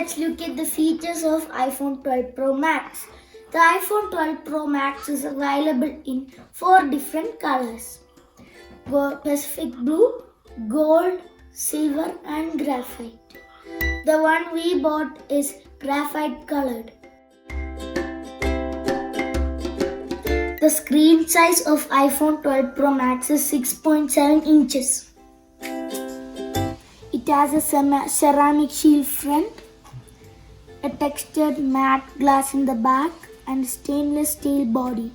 let's look at the features of iPhone 12 Pro Max. The iPhone 12 Pro Max is available in 4 different colors: Pacific Blue, Gold, Silver and Graphite. The one we bought is graphite colored. The screen size of iPhone 12 Pro Max is 6.7 inches. It has a ceramic shield front, a textured matte glass in the back, and a stainless steel body.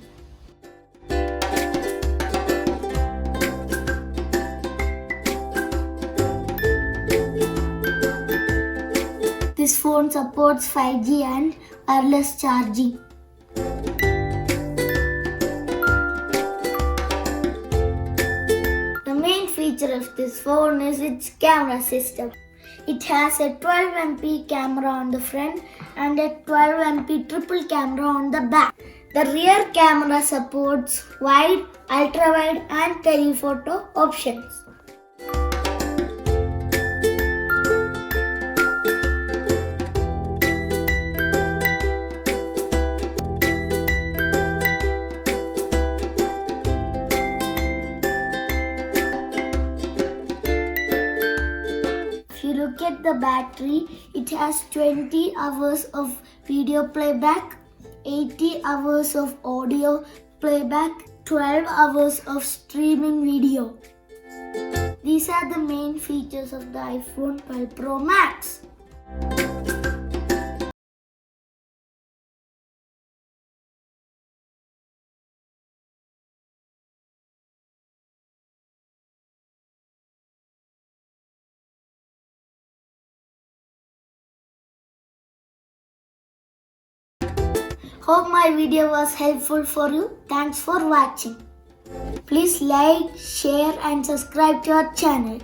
This phone supports 5G and wireless charging. The main feature of this phone is its camera system. It has a 12MP camera on the front and a 12MP triple camera on the back. The rear camera supports wide, ultra-wide and telephoto options. If you look at the battery, it has 20 hours of video playback, 80 hours of audio playback, 12 hours of streaming video. These are the main features of the iPhone 12 Pro Max. Hope my video was helpful for you. Thanks for watching. Please like, share and subscribe to our channel.